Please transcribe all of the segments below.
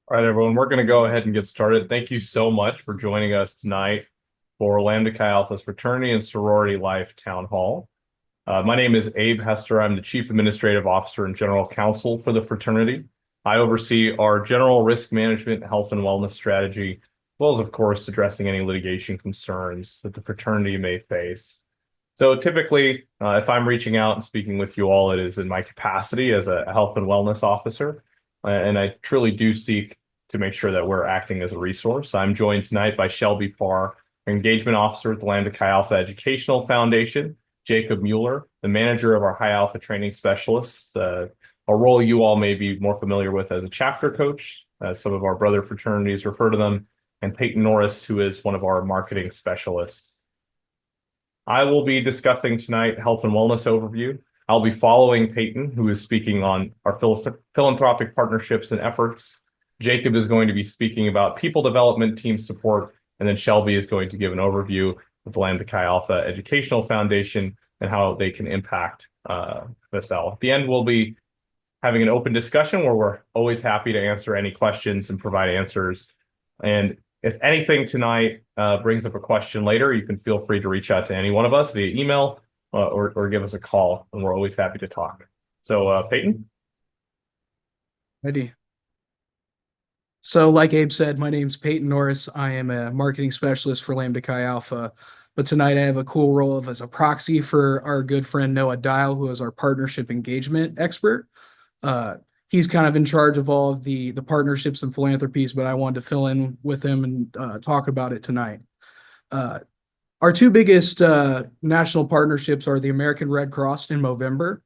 All right, everyone, we're going to go ahead and get started. Thank you so much for joining us tonight for Lambda Chi Alpha's Fraternity and Sorority Life Town Hall. My name is Abe Hester. I'm the Chief Administrative Officer and General Counsel for the fraternity. I oversee our general risk management, health and wellness strategy, as well as, of course, addressing any litigation concerns that the fraternity may face. So typically, if I'm reaching out and speaking with you all, it is in my capacity as a health and wellness officer. And I truly do seek to make sure that we're acting as a resource. I'm joined tonight by Shelby Parr, engagement officer at the Lambda Chi Alpha Educational Foundation, Jacob Mueller, the manager of our High Alpha training specialists, a role you all may be more familiar with as a chapter coach, as some of our brother fraternities refer to them, and Peyton Norris, who is one of our marketing specialists. I will be discussing tonight health and wellness overview. I'll be following Peyton, who is speaking on our philanthropic partnerships and efforts. Jacob is going to be speaking about people development, team support, and then Shelby is going to give an overview of the Lambda Chi Alpha Educational Foundation and how they can impact VSL. At the end, we'll be having an open discussion where we're always happy to answer any questions and provide answers. And if anything tonight brings up a question later, you can feel free to reach out to any one of us via email or give us a call, and we're always happy to talk. So, Peyton? Ready. So like Abe said, my name's Peyton Norris. I am a marketing specialist for Lambda Chi Alpha. But tonight I have a cool role as a proxy for our good friend Noah Dial, who is our partnership engagement expert. He's kind of in charge of all of the partnerships and philanthropies, but I wanted to fill in with him and talk about it tonight. Our two biggest national partnerships are the American Red Cross in Movember.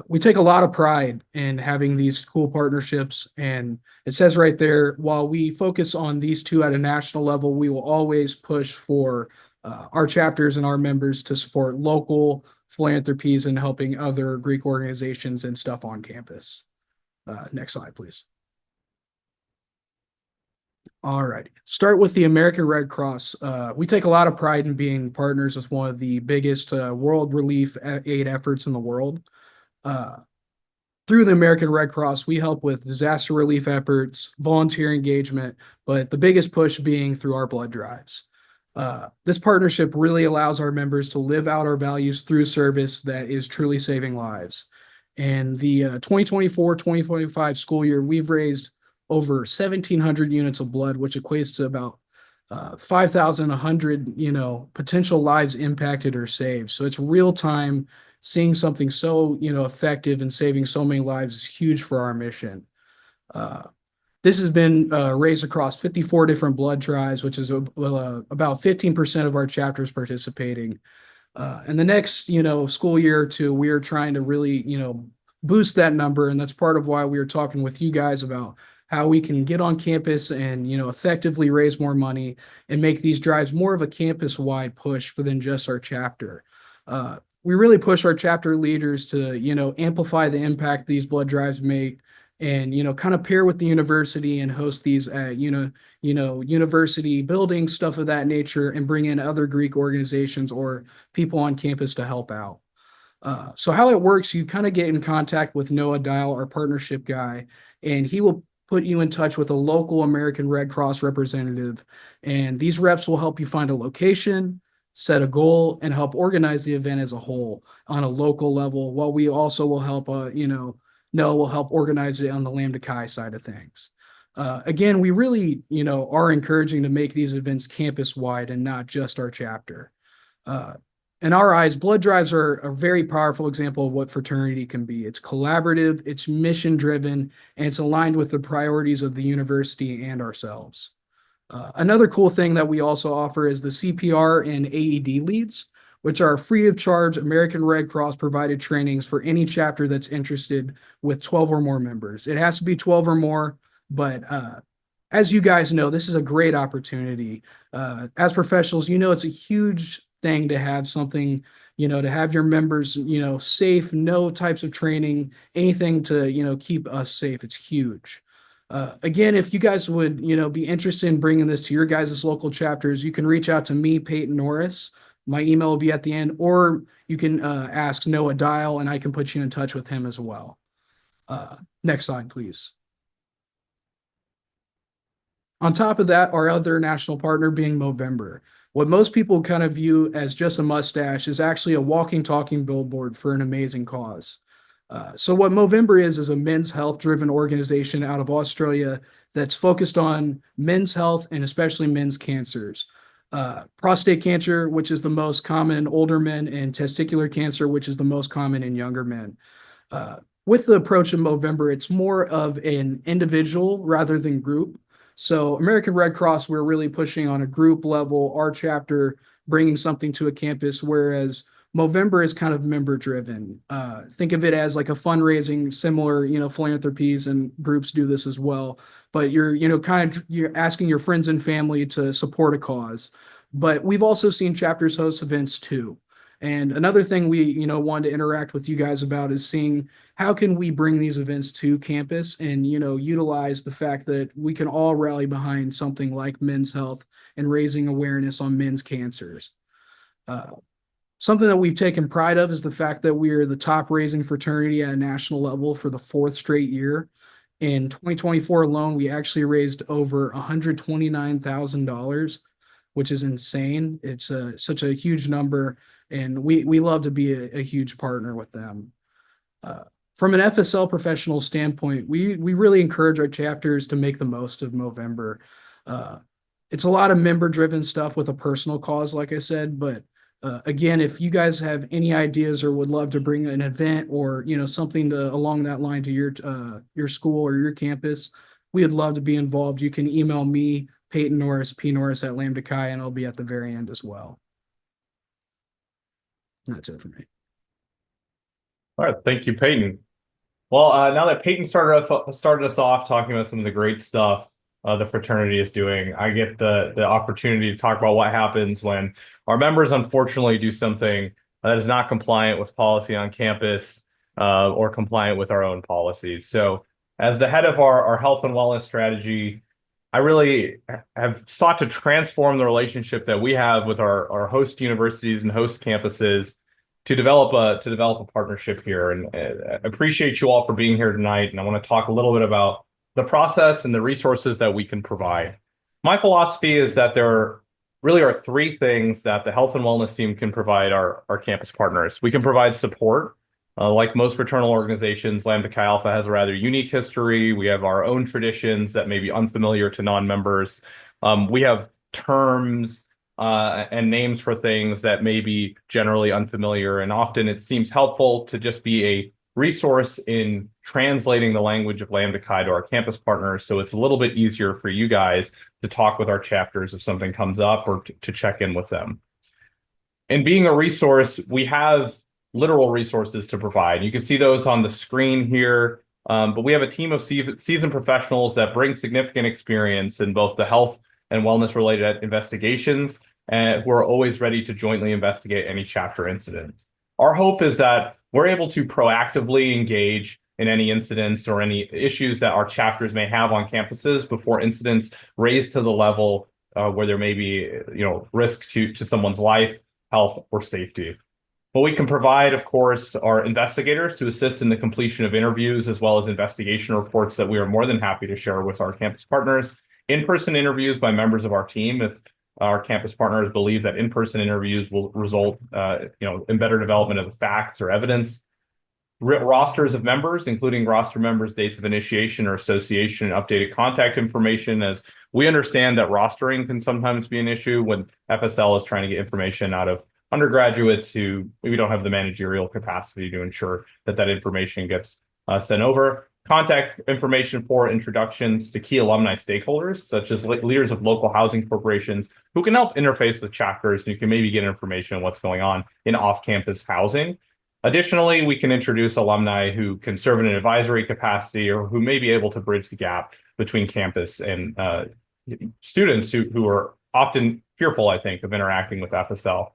We take a lot of pride in having these cool partnerships, and it says right there, while we focus on these two at a national level, we will always push for our chapters and our members to support local philanthropies and helping other Greek organizations and stuff on campus. Next slide, please. All right. Start with the American Red Cross. We take a lot of pride in being partners with one of the biggest world relief aid efforts in the world. Through the American Red Cross, we help with disaster relief efforts, volunteer engagement, but the biggest push being through our blood drives. This partnership really allows our members to live out our values through service that is truly saving lives. And the 2024-2025 school year, we've raised over 1,700 units of blood, which equates to about 5,100, potential lives impacted or saved. So it's real time. Seeing something so, effective and saving so many lives is huge for our mission. This has been raised across 54 different blood drives, which is about 15% of our chapters participating. And the next, school year or two, we are trying to really, boost that number. And that's part of why we are talking with you guys about how we can get on campus and, effectively raise more money and make these drives more of a campus-wide push for than just our chapter. We really push our chapter leaders to, amplify the impact these blood drives make and, kind of pair with the university and host these, university buildings, stuff of that nature, and bring in other Greek organizations or people on campus to help out. So how it works, you kind of get in contact with Noah Dial, our partnership guy, and he will put you in touch with a local American Red Cross representative. And these reps will help you find a location, set a goal, and help organize the event as a whole on a local level, while we also will help, Noah will help organize it on the Lambda Chi side of things. Again, we really, are encouraging to make these events campus-wide and not just our chapter. In our eyes, blood drives are a very powerful example of what fraternity can be. It's collaborative, it's mission-driven, and it's aligned with the priorities of the university and ourselves. Another cool thing that we also offer is the CPR and AED leads, which are free of charge American Red Cross provided trainings for any chapter that's interested with 12 or more members. It has to be 12 or more, but as you guys know, this is a great opportunity. As professionals, it's a huge thing to have something, to have your members, safe, no types of training, anything to, keep us safe. It's huge. Again, if you guys would, be interested in bringing this to your guys' local chapters, you can reach out to me, Peyton Norris. My email will be at the end, or you can ask Noah Dial, and I can put you in touch with him as well. Next slide, please. On top of that, our other national partner being Movember. What most people kind of view as just a mustache is actually a walking, talking billboard for an amazing cause. So what Movember is a men's health driven organization out of Australia that's focused on men's health and especially men's cancers. Prostate cancer, which is the most common in older men, and testicular cancer, which is the most common in younger men. Uh, with the approach of Movember, it's more of an individual rather than group. So American Red Cross, we're really pushing on a group level, our chapter bringing something to a campus, whereas Movember is kind of member driven. Think of it as like a fundraising, similar, philanthropies and groups do this as well. But you're asking your friends and family to support a cause. But we've also seen chapters host events too. And another thing we, wanted to interact with you guys about is seeing how can we bring these events to campus and, utilize the fact that we can all rally behind something like men's health and raising awareness on men's cancers. Uh, Something that we've taken pride of is the fact that we are the top raising fraternity at a national level for the fourth straight year. In 2024 alone, we actually raised over $129,000, which is insane. It's such a huge number, and we love to be a huge partner with them. Uh, from an FSL professional standpoint, we really encourage our chapters to make the most of Movember. Uh, it's a lot of member driven stuff with a personal cause, like I said, but again, if you guys have any ideas or would love to bring an event or something along that line to your school or your campus, we would love to be involved. You can email me, Peyton Norris, pnorris at Lambda Chi, and I'll be at the very end as well. That's it for me. All right, thank you, Peyton. Well, now that Peyton started us off talking about some of the great stuff the fraternity is doing, I get the opportunity to talk about what happens when our members unfortunately do something that is not compliant with policy on campus or compliant with our own policies. So, as the head of our health and wellness strategy, I really have sought to transform the relationship that we have with our host universities and host campuses to develop a partnership here. And I appreciate you all for being here tonight. And I want to talk a little bit about the process and the resources that we can provide. My philosophy is that there really are three things that the health and wellness team can provide our campus partners. We can provide support. Like most fraternal organizations, Lambda Chi Alpha has a rather unique history. We have our own traditions that may be unfamiliar to non-members. We have terms and names for things that may be generally unfamiliar. And often it seems helpful to just be a resource in translating the language of Lambda Chi to our campus partners. So it's a little bit easier for you guys to talk with our chapters if something comes up or to check in with them. And being a resource, we have literal resources to provide. You can see those on the screen here. But we have a team of seasoned professionals that bring significant experience in both the health and wellness related investigations, and who are always ready to jointly investigate any chapter incident. Our hope is that we're able to proactively engage in any incidents or any issues that our chapters may have on campuses before incidents raise to the level where there may be, risk to someone's life, health, or safety. What we can provide, of course, are investigators to assist in the completion of interviews, as well as investigation reports that we are more than happy to share with our campus partners. In-person interviews by members of our team, if our campus partners believe that in-person interviews will result, in better development of the facts or evidence. Rosters of members, including roster members' dates of initiation or association, and updated contact information, as we understand that rostering can sometimes be an issue when FSL is trying to get information out of undergraduates who maybe don't have the managerial capacity to ensure that information gets sent over. Contact information for introductions to key alumni stakeholders, such as leaders of local housing corporations who can help interface with chapters, and you can maybe get information on what's going on in off-campus housing. Additionally, we can introduce alumni who can serve in an advisory capacity or who may be able to bridge the gap between campus and students who are often fearful, I think, of interacting with FSL.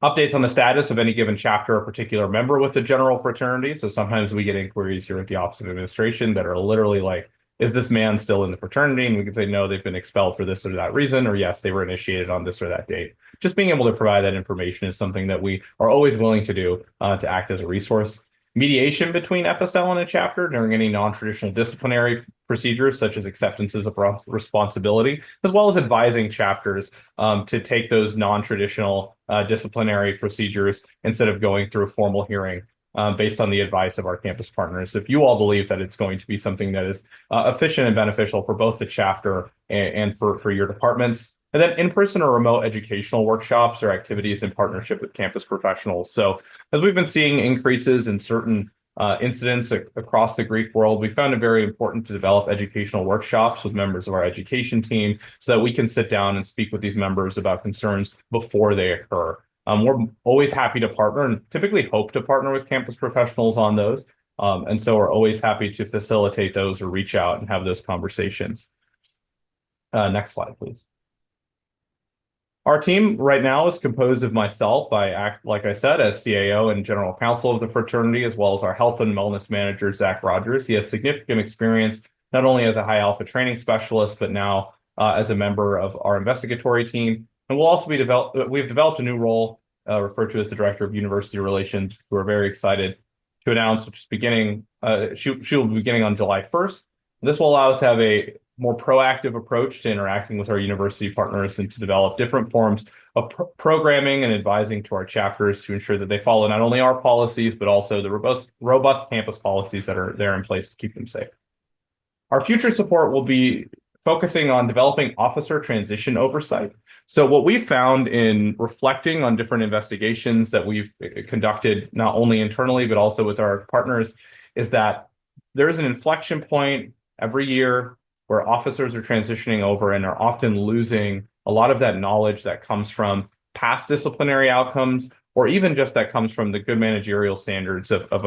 Updates on the status of any given chapter or particular member with the general fraternity. So sometimes we get inquiries here at the Office of Administration that are literally like, is this man still in the fraternity? And we can say, no, they've been expelled for this or that reason, or yes, they were initiated on this or that date. Just being able to provide that information is something that we are always willing to do to act as a resource. Mediation between FSL and a chapter during any non-traditional disciplinary procedures, such as acceptances of responsibility, as well as advising chapters to take those non-traditional disciplinary procedures instead of going through a formal hearing based on the advice of our campus partners. If you all believe that it's going to be something that is efficient and beneficial for both the chapter and for your departments. And then in-person or remote educational workshops or activities in partnership with campus professionals. So as we've been seeing increases in certain incidents across the Greek world, we found it very important to develop educational workshops with members of our education team so that we can sit down and speak with these members about concerns before they occur. We're always happy to partner and typically hope to partner with campus professionals on those. And so we're always happy to facilitate those or reach out and have those conversations. Next slide, please. Our team right now is composed of myself. I act, like I said, as CAO and general counsel of the fraternity, as well as our health and wellness manager, Zach Rogers. He has significant experience, not only as a high alpha training specialist, but now as a member of our investigatory team. And we'll also be we've developed a new role referred to as the Director of University Relations, who we're very excited to announce, which is beginning, she will be beginning on July 1st. This will allow us to have a more proactive approach to interacting with our university partners and to develop different forms of programming and advising to our chapters to ensure that they follow not only our policies, but also the robust campus policies that are there in place to keep them safe. Our future support will be focusing on developing officer transition oversight. So what we found in reflecting on different investigations that we've conducted, not only internally, but also with our partners, is that there is an inflection point every year where officers are transitioning over and are often losing a lot of that knowledge that comes from past disciplinary outcomes, or even just that comes from the good managerial standards of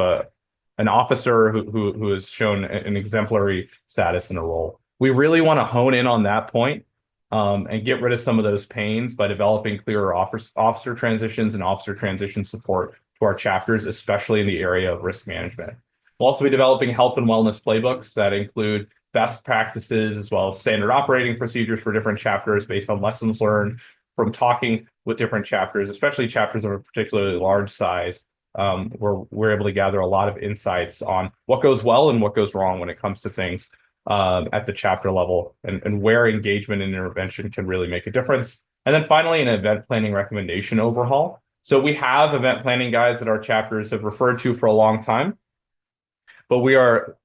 an officer who has shown an exemplary status in a role. We really want to hone in on that point and get rid of some of those pains by developing clearer officer transitions and officer transition support to our chapters, especially in the area of risk management. We'll also be developing health and wellness playbooks that include best practices as well as standard operating procedures for different chapters based on lessons learned from talking with different chapters, especially chapters of a particularly large size, where we're able to gather a lot of insights on what goes well and what goes wrong when it comes to things at the chapter level and where engagement and intervention can really make a difference. And then finally, an event planning recommendation overhaul. So we have event planning guides that our chapters have referred to for a long time, but we are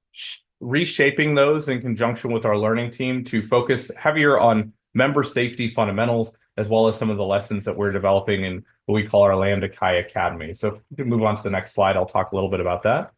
reshaping those in conjunction with our learning team to focus heavier on member safety fundamentals, as well as some of the lessons that we're developing in what we call our Lambda Chi Academy. So if we can move on to the next slide, I'll talk a little bit about that.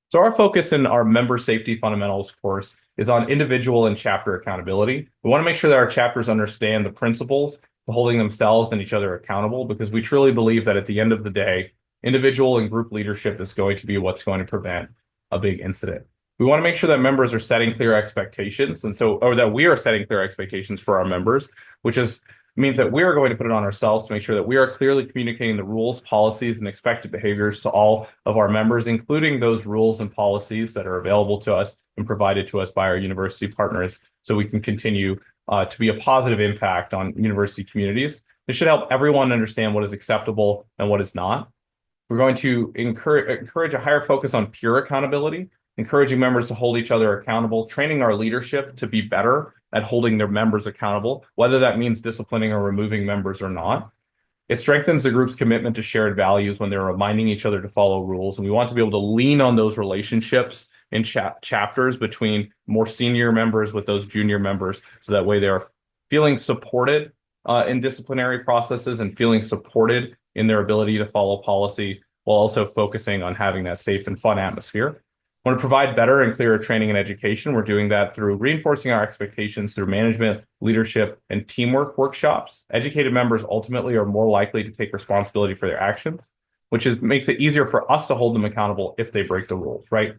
So our focus in our member safety fundamentals course is on individual and chapter accountability. We want to make sure that our chapters understand the principles of holding themselves and each other accountable, because we truly believe that at the end of the day, individual and group leadership is going to be what's going to prevent a big incident. We want to make sure that members are setting clear expectations, or that we are setting clear expectations for our members, which means that we are going to put it on ourselves to make sure that we are clearly communicating the rules, policies, and expected behaviors to all of our members, including those rules and policies that are available to us and provided to us by our university partners, so we can continue to be a positive impact on university communities. This should help everyone understand what is acceptable and what is not. We're going to encourage a higher focus on peer accountability, encouraging members to hold each other accountable, training our leadership to be better at holding their members accountable, whether that means disciplining or removing members or not. It strengthens the group's commitment to shared values when they're reminding each other to follow rules. And we want to be able to lean on those relationships in chapters between more senior members with those junior members, so that way they're feeling supported in disciplinary processes and feeling supported in their ability to follow policy, while also focusing on having that safe and fun atmosphere. We want to provide better and clearer training and education. We're doing that through reinforcing our expectations through management, leadership, and teamwork workshops. Educated members ultimately are more likely to take responsibility for their actions, which makes it easier for us to hold them accountable if they break the rules, right?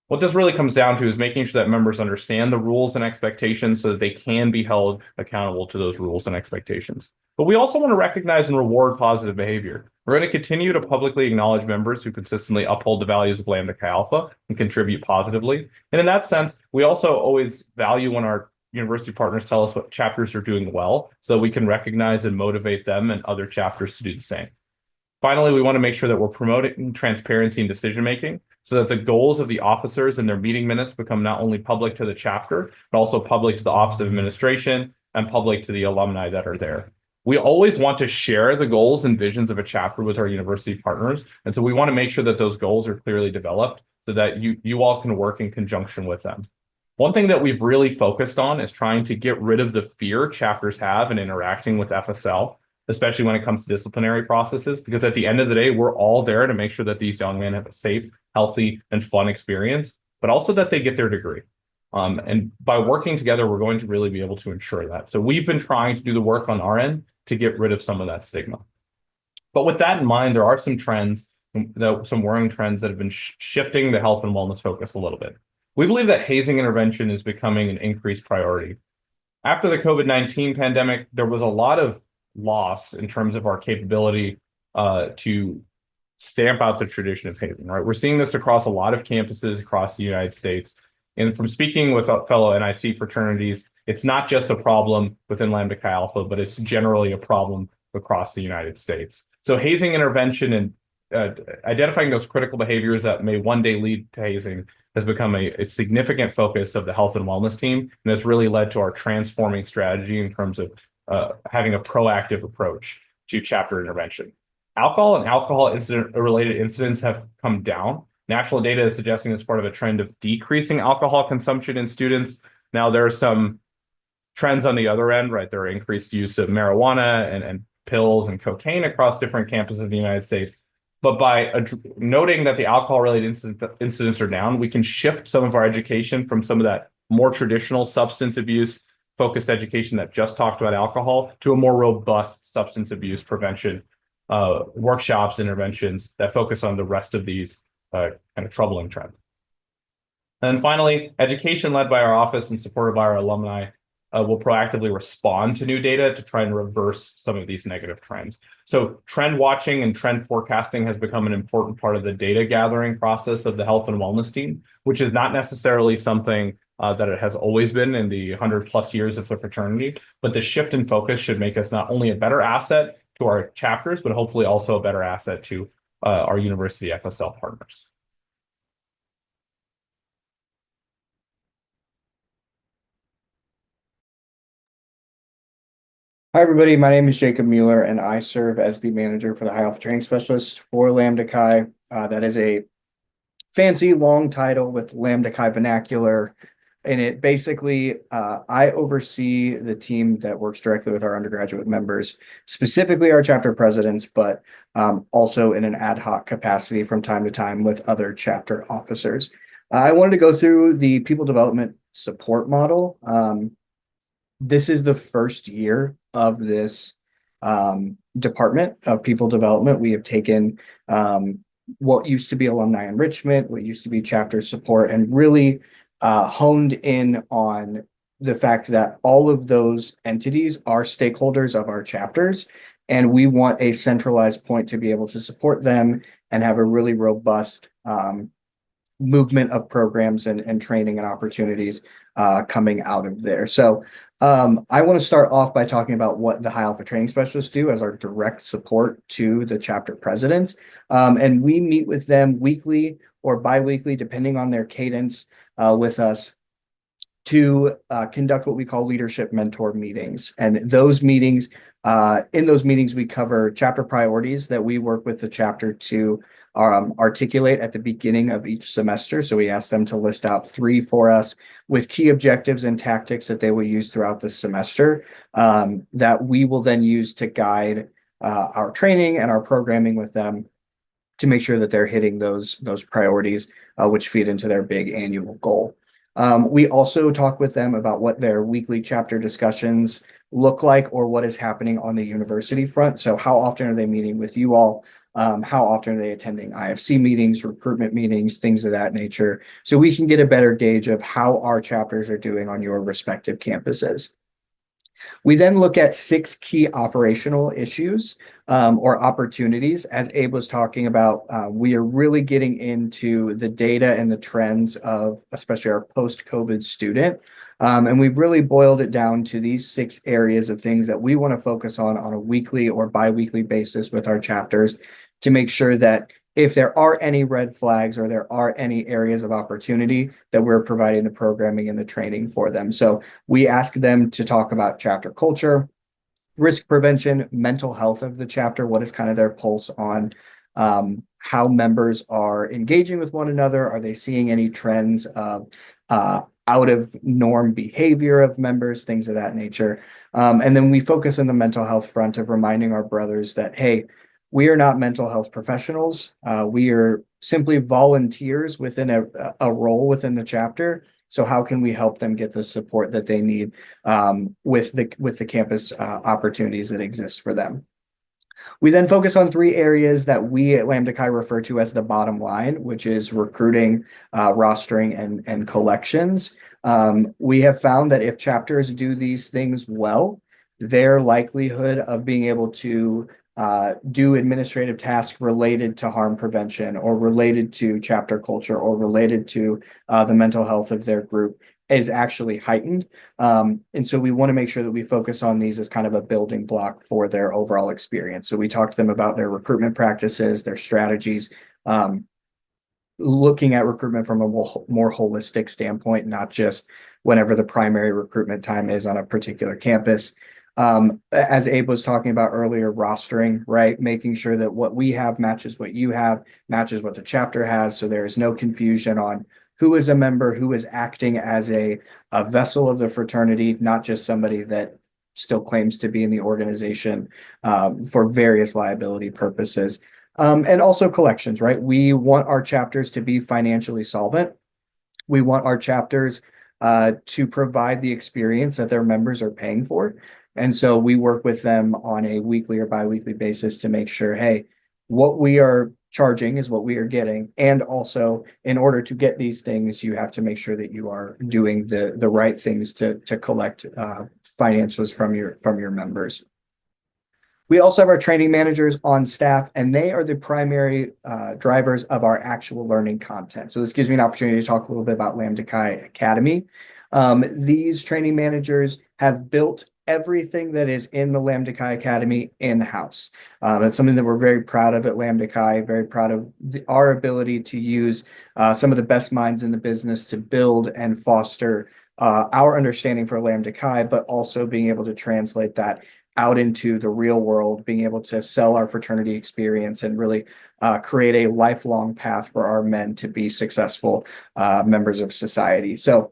What this really comes down to is making sure that members understand the rules and expectations so that they can be held accountable to those rules and expectations. But we also want to recognize and reward positive behavior. We're going to continue to publicly acknowledge members who consistently uphold the values of Lambda Chi Alpha and contribute positively. And in that sense, we also always value when our university partners tell us what chapters are doing well, so we can recognize and motivate them and other chapters to do the same. Finally, we want to make sure that we're promoting transparency in decision-making so that the goals of the officers and their meeting minutes become not only public to the chapter, but also public to the Office of Administration and public to the alumni that are there. We always want to share the goals and visions of a chapter with our university partners. And so we want to make sure that those goals are clearly developed so that you all can work in conjunction with them. One thing that we've really focused on is trying to get rid of the fear chapters have in interacting with FSL, especially when it comes to disciplinary processes, because at the end of the day, we're all there to make sure that these young men have a safe, healthy, and fun experience, but also that they get their degree. And by working together, we're going to really be able to ensure that. So we've been trying to do the work on our end to get rid of some of that stigma. But with that in mind, there are some trends, some worrying trends that have been shifting the health and wellness focus a little bit. We believe that hazing intervention is becoming an increased priority. After the COVID-19 pandemic, there was a lot of loss in terms of our capability to stamp out the tradition of hazing, right? We're seeing this across a lot of campuses across the United States. And from speaking with fellow NIC fraternities, it's not just a problem within Lambda Chi Alpha, but it's generally a problem across the United States. So hazing intervention and identifying those critical behaviors that may one day lead to hazing has become a significant focus of the health and wellness team, and has really led to our transforming strategy in terms of having a proactive approach to chapter intervention. Alcohol and alcohol-related incidents have come down. National data is suggesting it's part of a trend of decreasing alcohol consumption in students. Now, there are some trends on the other end, right? There are increased use of marijuana and pills and cocaine across different campuses of the United States. But by noting that the alcohol-related incidents are down, we can shift some of our education from some of that more traditional substance abuse focused education that just talked about alcohol to a more robust substance abuse prevention workshops, interventions that focus on the rest of these kind of troubling trends. And finally, education led by our office and supported by our alumni will proactively respond to new data to try and reverse some of these negative trends. So trend watching and trend forecasting has become an important part of the data gathering process of the health and wellness team, which is not necessarily something that it has always been in the 100+ years of the fraternity, but the shift in focus should make us not only a better asset to our chapters, but hopefully also a better asset to our university FSL partners. Hi, everybody. My name is Jacob Mueller, and I serve as the manager for the High Alpha Training Specialist for Lambda Chi. That is a fancy, long title with Lambda Chi vernacular. And it basically, I oversee the team that works directly with our undergraduate members, specifically our chapter presidents, but also in an ad hoc capacity from time to time with other chapter officers. I wanted to go through the people development support model. This is the first year of this department of people development. We have taken what used to be alumni enrichment, what used to be chapter support, and really honed in on the fact that all of those entities are stakeholders of our chapters, and we want a centralized point to be able to support them and have a really robust movement of programs and training and opportunities coming out of there. So I want to start off by talking about what the High Alpha Training Specialists do as our direct support to the chapter presidents. And we meet with them weekly or bi-weekly, depending on their cadence with us, to conduct what we call leadership mentor meetings. And those meetings, in those meetings, we cover chapter priorities that we work with the chapter to articulate at the beginning of each semester. So we ask them to list out 3 for us with key objectives and tactics that they will use throughout the semester that we will then use to guide our training and our programming with them to make sure that they're hitting those priorities, which feed into their big annual goal. We also talk with them about what their weekly chapter discussions look like or what is happening on the university front. So how often are they meeting with you all? How often are they attending IFC meetings, recruitment meetings, things of that nature, so we can get a better gauge of how our chapters are doing on your respective campuses. We then look at 6 key operational issues or opportunities. As Abe was talking about, we are really getting into the data and the trends of especially our post-COVID student. And we've really boiled it down to these 6 areas of things that we want to focus on a weekly or bi-weekly basis with our chapters to make sure that if there are any red flags or there are any areas of opportunity, that we're providing the programming and the training for them. So we ask them to talk about chapter culture, risk prevention, mental health of the chapter, what is kind of their pulse on how members are engaging with one another. Are they seeing any trends of out of norm behavior of members, things of that nature. And then we focus on the mental health front of reminding our brothers that, hey, we are not mental health professionals. We are simply volunteers within a role within the chapter. So how can we help them get the support that they need with the campus opportunities that exist for them? We then focus on 3 areas that we at Lambda Chi refer to as the bottom line, which is recruiting, rostering, and collections. We have found that if chapters do these things well, their likelihood of being able to do administrative tasks related to harm prevention or related to chapter culture or related to the mental health of their group is actually heightened. And so we want to make sure that we focus on these as kind of a building block for their overall experience. So we talk to them about their recruitment practices, their strategies, looking at recruitment from a more holistic standpoint, not just whenever the primary recruitment time is on a particular campus. As Abe was talking about earlier, rostering, right? Making sure that what we have matches what you have, matches what the chapter has. So there is no confusion on who is a member, who is acting as a vessel of the fraternity, not just somebody that still claims to be in the organization for various liability purposes. And also collections, right? We want our chapters to be financially solvent. We want our chapters to provide the experience that their members are paying for. And so we work with them on a weekly or biweekly basis to make sure, hey, what we are charging is what we are getting. And also, in order to get these things, you have to make sure that you are doing the right things to collect financials from your members. We also have our training managers on staff, and they are the primary drivers of our actual learning content. So this gives me an opportunity to talk a little bit about Lambda Chi Academy. These training managers have built everything that is in the Lambda Chi Academy in-house. That's something that we're very proud of at Lambda Chi, very proud of our ability to use some of the best minds in the business to build and foster our understanding for Lambda Chi, but also being able to translate that out into the real world, being able to sell our fraternity experience and really create a lifelong path for our men to be successful members of society. So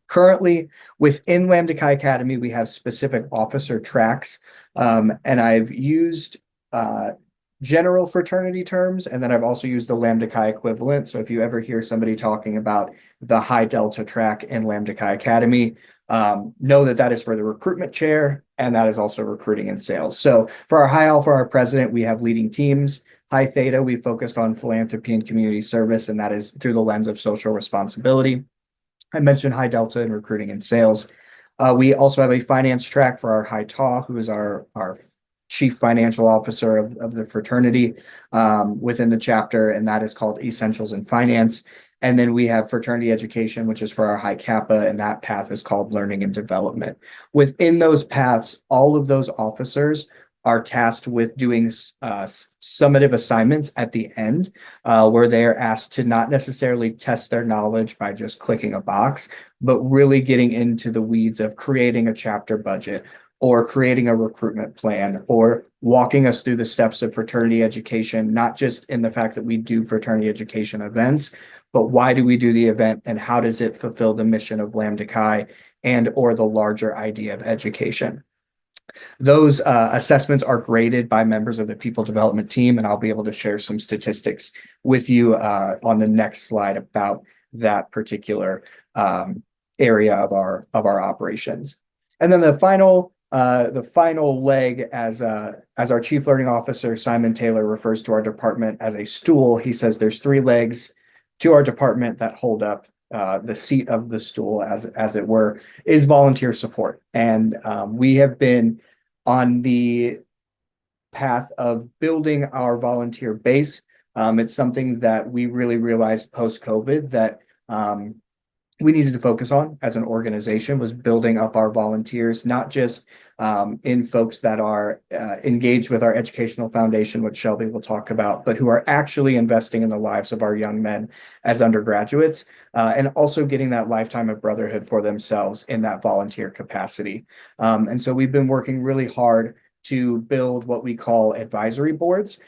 currently, within Lambda Chi Academy, we have specific officer tracks, and I've used general fraternity terms, and then I've also used the Lambda Chi equivalent. So if you ever hear somebody talking about the high delta track in Lambda Chi Academy, know that that is for the recruitment chair, and that is also recruiting and sales. So for our high alpha, our president, we have leading teams. High theta, we focused on philanthropy and community service, and that is through the lens of social responsibility. I mentioned high delta in recruiting and sales. We also have a finance track for our high tau, who is our chief financial officer of the fraternity within the chapter, and that is called Essentials in Finance. And then we have fraternity education, which is for our high kappa, and that path is called learning and development. Within those paths, all of those officers are tasked with doing summative assignments at the end, where they are asked to not necessarily test their knowledge by just clicking a box, but really getting into the weeds of creating a chapter budget or creating a recruitment plan or walking us through the steps of fraternity education, not just in the fact that we do fraternity education events, but why do we do the event and how does it fulfill the mission of Lambda Chi and or the larger idea of education. Those assessments are graded by members of the people development team, and I'll be able to share some statistics with you on the next slide about that particular area of our operations. And then the final leg, as our chief learning officer Simon Taylor refers to our department as a stool. He says there's 3 legs to our department that hold up the seat of the stool, as it were, is volunteer support. And we have been on the path of building our volunteer base. It's something that we really realized post-COVID that we needed to focus on as an organization was building up our volunteers, not just in folks that are engaged with our educational foundation, which Shelby will talk about, but who are actually investing in the lives of our young men as undergraduates, and also getting that lifetime of brotherhood for themselves in that volunteer capacity. And so we've been working really hard to build what we call advisory boards,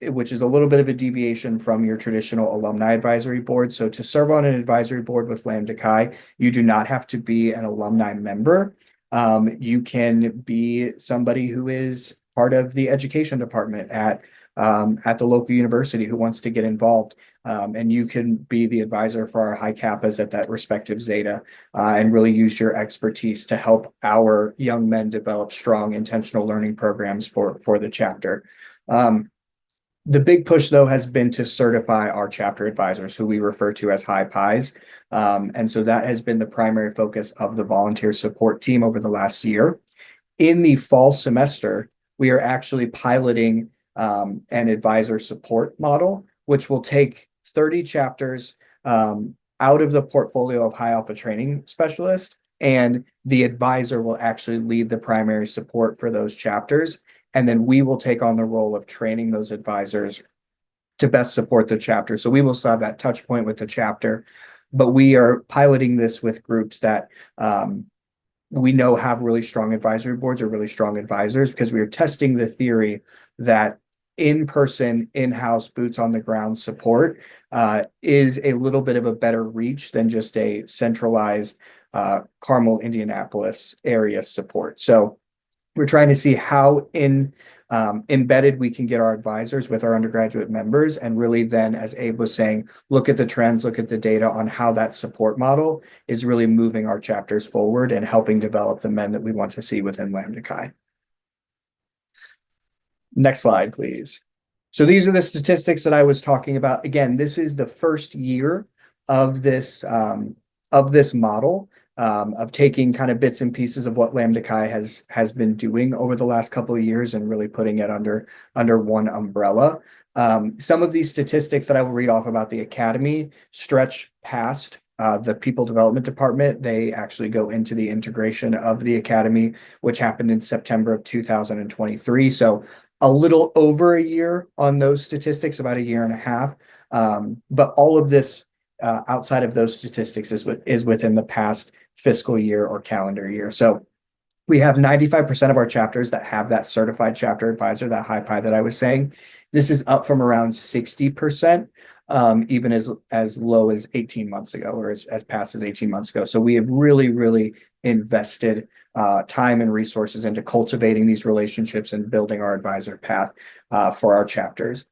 which is a little bit of a deviation from your traditional alumni advisory board. So to serve on an advisory board with Lambda Chi, you do not have to be an alumni member. You can be somebody who is part of the education department at the local university who wants to get involved. And you can be the advisor for our high kappas at that respective Zeta, and really use your expertise to help our young men develop strong intentional learning programs for the chapter. The big push, though, has been to certify our chapter advisors, who we refer to as high pies. And so that has been the primary focus of the volunteer support team over the last year. In the fall semester, we are actually piloting an advisor support model, which will take 30 chapters out of the portfolio of high alpha training specialists, and the advisor will actually lead the primary support for those chapters. And then we will take on the role of training those advisors to best support the chapter. So we will still have that touch point with the chapter, but we are piloting this with groups that we know have really strong advisory boards or really strong advisors, because we are testing the theory that in-person, in-house, boots on the ground support is a little bit of a better reach than just a centralized Carmel, Indianapolis area support. So we're trying to see how embedded we can get our advisors with our undergraduate members, and really then, as Abe was saying, look at the trends, look at the data on how that support model is really moving our chapters forward and helping develop the men that we want to see within Lambda Chi. Next slide, please. So these are the statistics that I was talking about. Again, this is the first year of this model. Of taking kind of bits and pieces of what Lambda Chi has been doing over the last couple of years and really putting it under one umbrella. Some of these statistics that I will read off about the academy stretch past the people development department. They actually go into the integration of the academy, which happened in September of 2023. So a little over a year on those statistics, about a year and a half. But all of this outside of those statistics is within the past fiscal year or calendar year. So we have 95% of our chapters that have that certified chapter advisor, that high pie that I was saying. This is up from around 60%, even as low as 18 months ago, or as past as 18 months ago. So we have really invested time and resources into cultivating these relationships and building our advisor path for our chapters.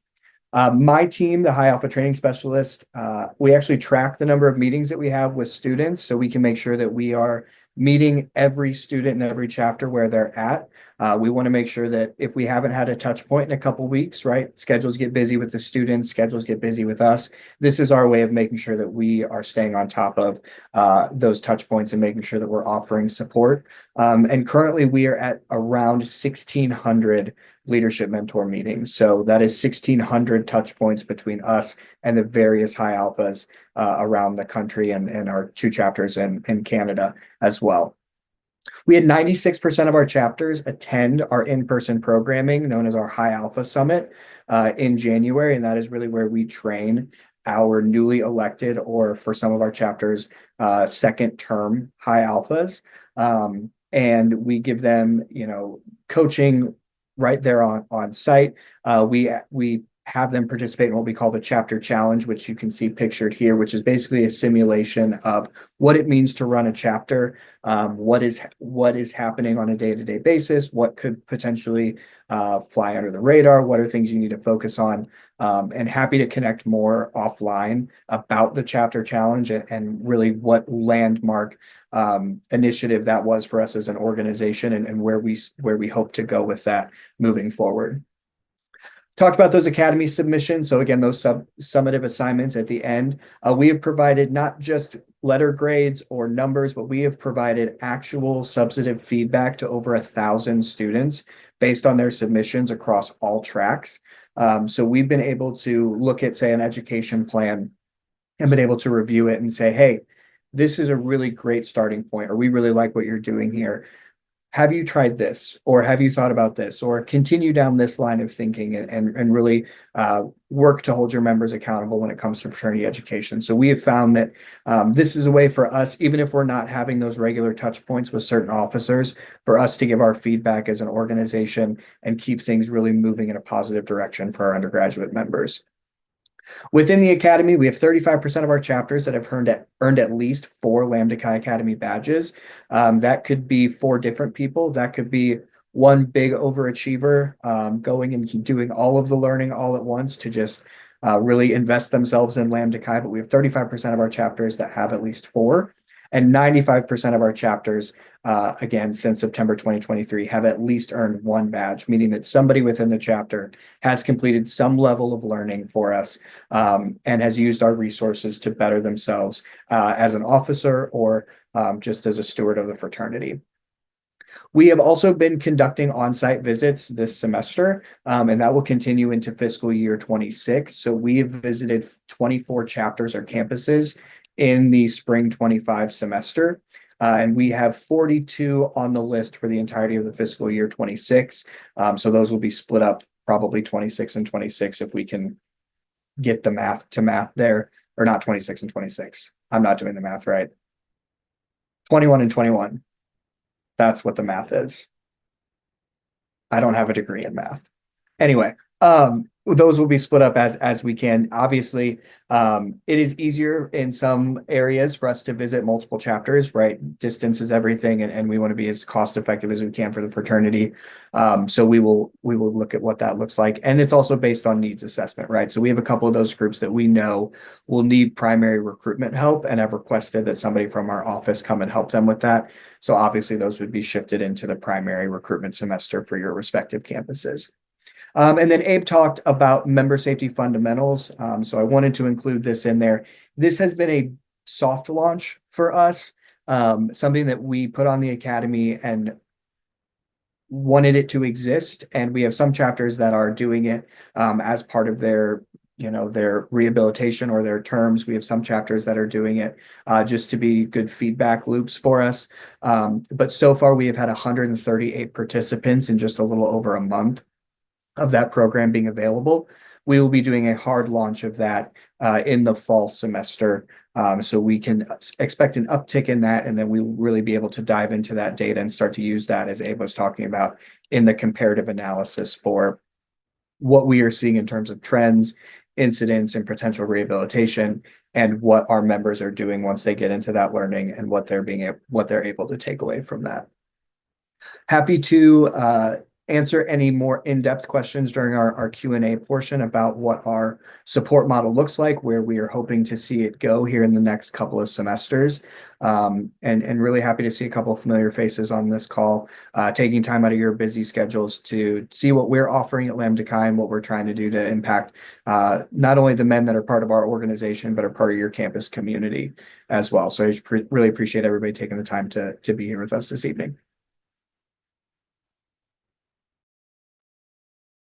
My team, the High Alpha Training Specialist, we actually track the number of meetings that we have with students, so we can make sure that we are meeting every student in every chapter where they're at. We want to make sure that if we haven't had a touch point in a couple weeks, right? Schedules get busy with the students, schedules get busy with us. This is our way of making sure that we are staying on top of those touch points and making sure that we're offering support. And currently we are at around 1,600 leadership mentor meetings. So that is 1,600 touch points between us and the various high alphas around the country, and our 2 chapters in Canada as well. We had 96% of our chapters attend our in-person programming known as our High Alpha Summit in January. And that is really where we train our newly elected, or for some of our chapters, second term high alphas. And we give them, coaching right there on site. We have them participate in what we call the chapter challenge, which you can see pictured here, which is basically a simulation of what it means to run a chapter, what is happening on a day-to-day basis, what could potentially fly under the radar, what are things you need to focus on, and happy to connect more offline about the chapter challenge and really what landmark initiative that was for us as an organization, and where we hope to go with that moving forward. Talked about those academy submissions. So again, those summative assignments at the end, we have provided not just letter grades or numbers, but we have provided actual substantive feedback to over 1,000 students based on their submissions across all tracks. So we've been able to look at, say, an education plan and been able to review it and say, hey, this is a really great starting point, or we really like what you're doing here. Have you tried this, or have you thought about this, or continue down this line of thinking, and really work to hold your members accountable when it comes to fraternity education. So we have found that this is a way for us, even if we're not having those regular touch points with certain officers, for us to give our feedback as an organization and keep things really moving in a positive direction for our undergraduate members. Within the academy, we have 35% of our chapters that have earned at least 4 Lambda Chi Academy badges. That could be 4 different people. That could be one big overachiever going and doing all of the learning all at once to just really invest themselves in Lambda Chi. But we have 35% of our chapters that have at least 4, and 95% of our chapters, again, since September 2023, have at least earned 1 badge, meaning that somebody within the chapter has completed some level of learning for us and has used our resources to better themselves as an officer or just as a steward of the fraternity. We have also been conducting on-site visits this semester, and that will continue into fiscal year 26. So we have visited 24 chapters or campuses in the spring 25 semester. And we have 42 on the list for the entirety of the fiscal year 26. So those will be split up probably 26 and 26 if we can get the math to math there, or not 26 and 26. I'm not doing the math right. 21 and 21. That's what the math is. I don't have a degree in math. Anyway, those will be split up as we can. Obviously, it is easier in some areas for us to visit multiple chapters, right? Distance is everything, and we want to be as cost effective as we can for the fraternity. So we will look at what that looks like. And it's also based on needs assessment, right? So we have a couple of those groups that we know will need primary recruitment help and have requested that somebody from our office come and help them with that. So obviously those would be shifted into the primary recruitment semester for your respective campuses. And then Abe talked about member safety fundamentals. So I wanted to include this in there. This has been a soft launch for us, something that we put on the academy and wanted it to exist. And we have some chapters that are doing it as part of their their rehabilitation or their terms. We have some chapters that are doing it just to be good feedback loops for us. But so far we have had 138 participants in just a little over a month of that program being available. We will be doing a hard launch of that in the fall semester. So we can expect an uptick in that, and then we will really be able to dive into that data and start to use that, as Abe was talking about, in the comparative analysis for what we are seeing in terms of trends, incidents, and potential rehabilitation, and what our members are doing once they get into that learning and what they're able to take away from that. Happy to answer any more in-depth questions during our Q&A portion about what our support model looks like, where we are hoping to see it go here in the next couple of semesters. And really happy to see a couple of familiar faces on this call, taking time out of your busy schedules to see what we're offering at Lambda Chi and what we're trying to do to impact not only the men that are part of our organization, but are part of your campus community as well. So I really appreciate everybody taking the time to be here with us this evening.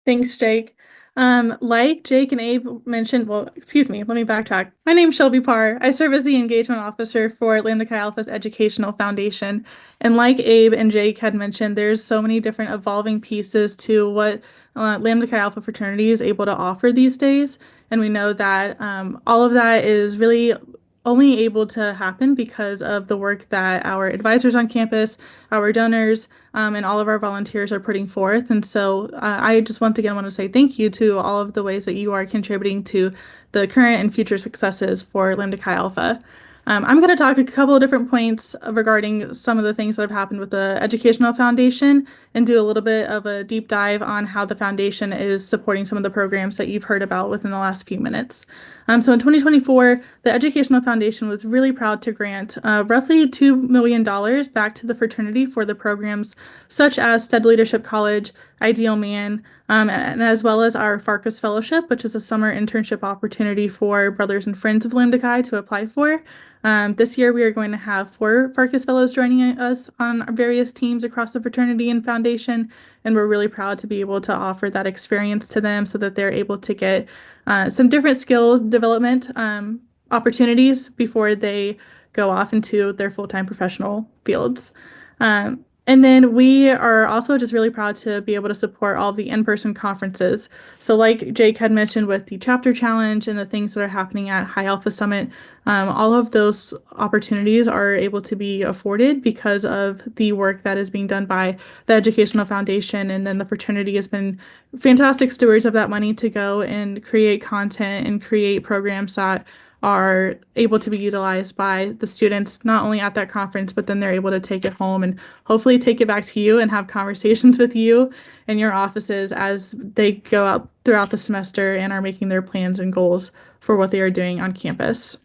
Thanks, Jake. Like Jake and Abe mentioned, well, excuse me, let me backtrack. My name's Shelby Parr. I serve as the engagement officer for Lambda Chi Alpha's Educational Foundation. And like Abe and Jake had mentioned, there's so many different evolving pieces to what Lambda Chi Alpha fraternity is able to offer these days. And we know that all of that is really only able to happen because of the work that our advisors on campus, our donors, and all of our volunteers are putting forth. And so I just once again want to say thank you to all of the ways that you are contributing to the current and future successes for Lambda Chi Alpha. I'm going to talk a couple of different points regarding some of the things that have happened with the Educational Foundation and do a little bit of a deep dive on how the foundation is supporting some of the programs that you've heard about within the last few minutes. So in 2024, the Educational Foundation was really proud to grant roughly $2 million back to the fraternity for the programs such as Stead Leadership College, Ideal Man, and as well as our Farkas Fellowship, which is a summer internship opportunity for brothers and friends of Lambda Chi to apply for. This year, we are going to have 4 Farkas Fellows joining us on our various teams across the fraternity and foundation, and we're really proud to be able to offer that experience to them so that they're able to get some different skills development opportunities before they go off into their full-time professional fields. And then we are also just really proud to be able to support all of the in-person conferences. So like Jake had mentioned with the chapter challenge and the things that are happening at High Alpha Summit, all of those opportunities are able to be afforded because of the work that is being done by the Educational Foundation. And then the fraternity has been fantastic stewards of that money to go and create content and create programs that are able to be utilized by the students, not only at that conference, but then they're able to take it home and hopefully take it back to you and have conversations with you in your offices as they go out throughout the semester and are making their plans and goals for what they are doing on campus.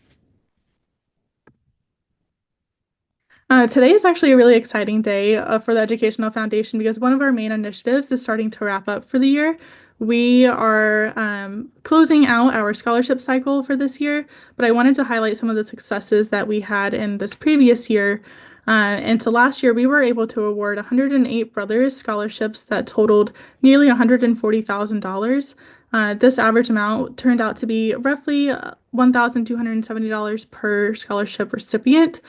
Today is actually a really exciting day for the Educational Foundation because one of our main initiatives is starting to wrap up for the year. We are closing out our scholarship cycle for this year, but I wanted to highlight some of the successes that we had in this previous year. And so last year, we were able to award 108 brothers scholarships that totaled nearly $140,000. This average amount turned out to be roughly $1,270 per scholarship recipient.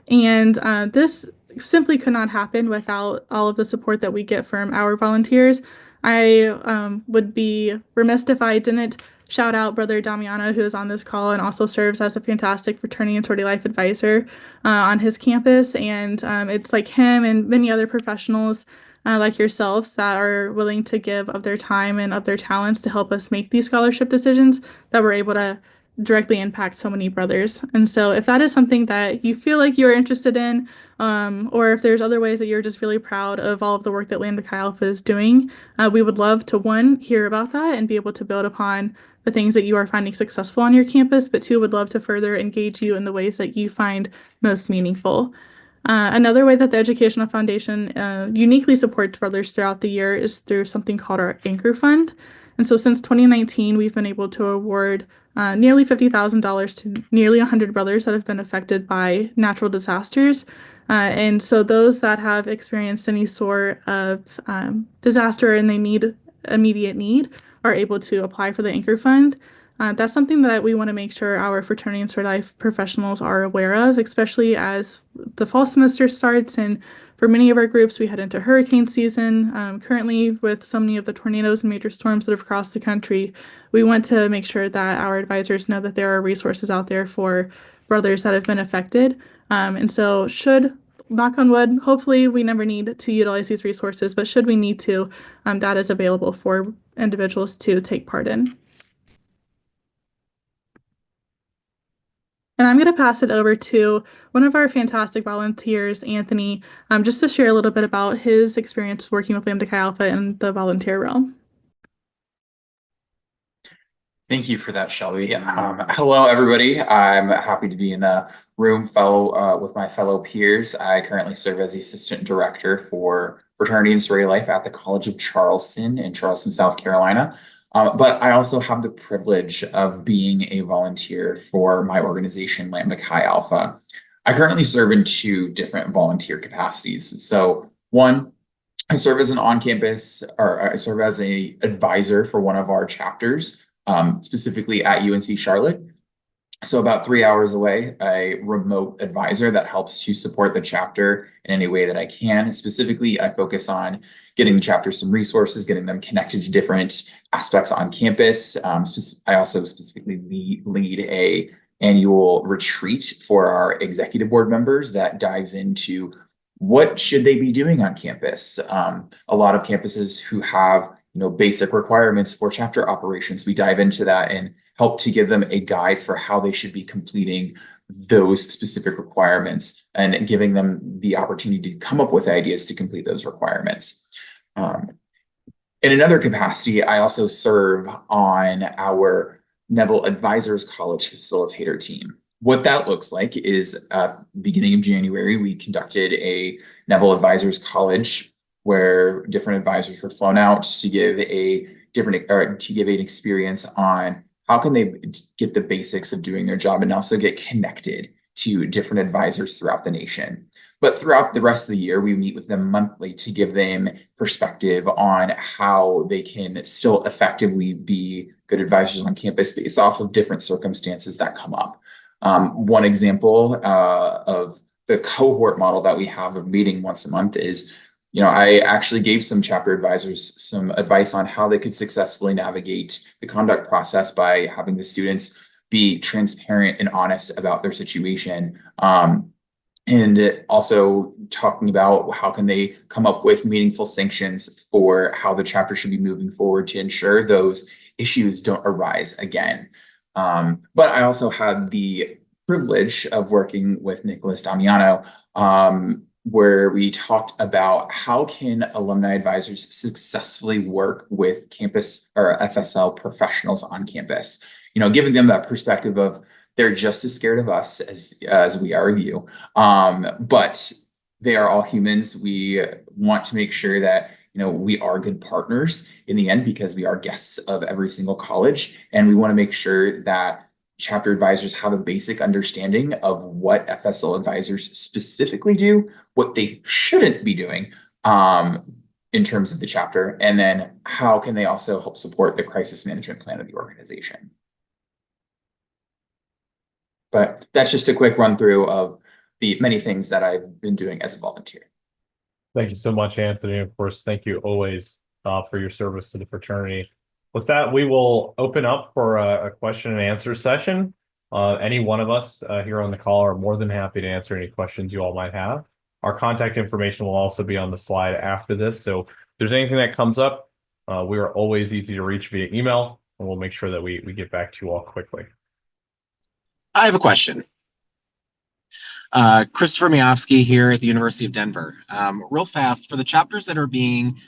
And this simply could not happen without all of the support that we get from our volunteers. I would be remiss if I didn't shout out Brother Damiano, who is on this call and also serves as a fantastic fraternity and sorority life advisor on his campus. And it's like him and many other professionals like yourselves that are willing to give of their time and of their talents to help us make these scholarship decisions that we're able to directly impact so many brothers. And so if that is something that you feel like you're interested in, or if there's other ways that you're just really proud of all of the work that Lambda Chi Alpha is doing, we would love to, one, hear about that and be able to build upon the things that you are finding successful on your campus, but two, would love to further engage you in the ways that you find most meaningful. Another way that the Educational Foundation uniquely supports brothers throughout the year is through something called our Anchor Fund. And so since 2019, we've been able to award nearly $50,000 to nearly 100 brothers that have been affected by natural disasters. And so those that have experienced any sort of disaster and they need immediate need are able to apply for the Anchor Fund. That's something that we want to make sure our fraternity and sorority life professionals are aware of, especially as the fall semester starts. And for many of our groups, we head into hurricane season. Currently, with so many of the tornadoes and major storms that have crossed the country, we want to make sure that our advisors know that there are resources out there for brothers that have been affected. And so should, knock on wood, hopefully we never need to utilize these resources, but should we need to, that is available for individuals to take part in. And I'm going to pass it over to one of our fantastic volunteers, Anthony, just to share a little bit about his experience working with Lambda Chi Alpha in the volunteer realm. Thank you for that, Shelby. Hello, everybody. I'm happy to be in a room with my fellow peers. I currently serve as the Assistant Director for Fraternity and Sorority Life at the College of Charleston in Charleston, South Carolina. But I also have the privilege of being a volunteer for my organization, Lambda Chi Alpha. I currently serve in two different volunteer capacities. So one, I serve as an on-campus, or I serve as an advisor for one of our chapters, specifically at UNC Charlotte. So about 3 hours away, a remote advisor that helps to support the chapter in any way that I can. Specifically, I focus on getting the chapter some resources, getting them connected to different aspects on campus. I also specifically lead a annual retreat for our executive board members that dives into what should they be doing on campus. A lot of campuses who have basic requirements for chapter operations, we dive into that and help to give them a guide for how they should be completing those specific requirements and giving them the opportunity to come up with ideas to complete those requirements. In another capacity, I also serve on our Neville Advisors College facilitator team. What that looks like is beginning of January, we conducted a Neville Advisors College where different advisors were flown out to give an experience on how can they get the basics of doing their job and also get connected to different advisors throughout the nation. But throughout the rest of the year, we meet with them monthly to give them perspective on how they can still effectively be good advisors on campus based off of different circumstances that come up. One example of the cohort model that we have of meeting once a month is, I actually gave some chapter advisors some advice on how they could successfully navigate the conduct process by having the students be transparent and honest about their situation. And also talking about how can they come up with meaningful sanctions for how the chapter should be moving forward to ensure those issues don't arise again. But I also had the privilege of working with Nicholas Damiano, where we talked about how can alumni advisors successfully work with campus or FSL professionals on campus, giving them that perspective of they're just as scared of us as we are of you. But they are all humans. We want to make sure that we are good partners in the end because we are guests of every single college, and we want to make sure that chapter advisors have a basic understanding of what FSL advisors specifically do, what they shouldn't be doing in terms of the chapter, and then how can they also help support the crisis management plan of the organization. But that's just a quick run through of the many things that I've been doing as a volunteer. Thank you so much, Anthony. Of course, thank you always for your service to the fraternity. With that, we will open up for a question and answer session. Any one of us here on the call are more than happy to answer any questions you all might have. Our contact information will also be on the slide after this. So if there's anything that comes up, we are always easy to reach via email, and we'll make sure that we get back to you all quickly. I have a question. Christopher Miofsky here at the University of Denver. Real fast, for the chapters that are being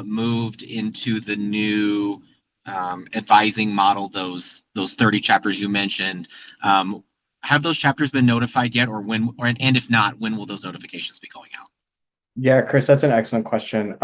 moved into the new advising model, those 30 chapters you mentioned, have those chapters been notified yet, and if not, when will those notifications be going out? Yeah, Chris, that's an excellent question.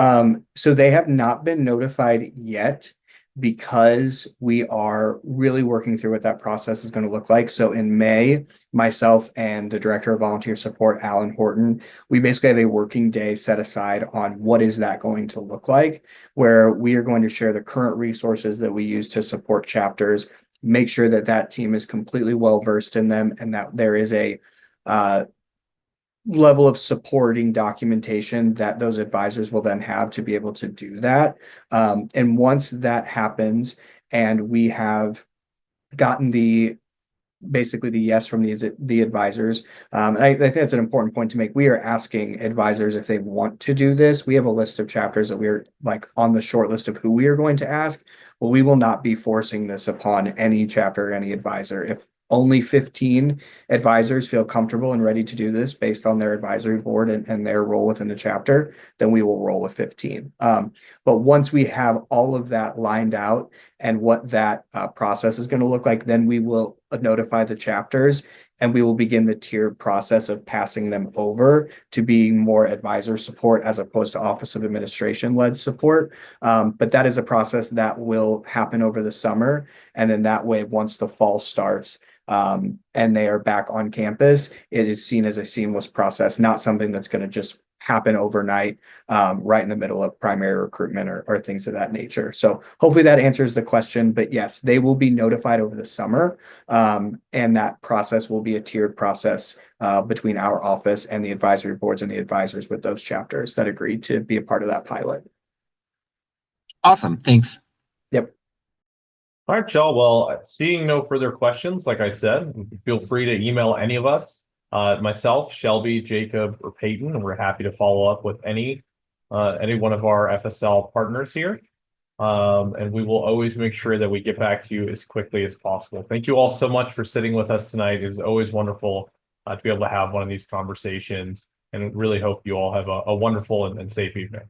So they have not been notified yet, because we are really working through what that process is going to look like. So in May, myself and the Director of Volunteer Support, Alan Horton, we basically have a working day set aside on what is that going to look like, where we are going to share the current resources that we use to support chapters, make sure that that team is completely well versed in them, and that there is a level of supporting documentation that those advisors will then have to be able to do that. And once that happens and we have gotten basically the yes from the advisors, and I think that's an important point to make. We are asking advisors if they want to do this. We have a list of chapters that we're like on the short list of who we are going to ask. Well, we will not be forcing this upon any chapter or any advisor. If only 15 advisors feel comfortable and ready to do this based on their advisory board and their role within the chapter, then we will roll with 15. But once we have all of that lined out and what that process is going to look like, then we will notify the chapters, and we will begin the tiered process of passing them over to being more advisor support as opposed to Office of Administration led support. But that is a process that will happen over the summer. And then that way, once the fall starts, and they are back on campus, it is seen as a seamless process, not something that's going to just happen overnight, right in the middle of primary recruitment or things of that nature. So hopefully that answers the question, but yes, they will be notified over the summer. And that process will be a tiered process between our office and the advisory boards and the advisors with those chapters that agreed to be a part of that pilot. Awesome. Thanks. Yep. All right, y'all. Well, seeing no further questions, like I said, feel free to email any of us, myself, Shelby, Jacob, or Peyton, and we're happy to follow up with any one of our FSL partners here. And we will always make sure that we get back to you as quickly as possible. Thank you all so much for sitting with us tonight. It is always wonderful to be able to have one of these conversations, and really hope you all have a wonderful and safe evening.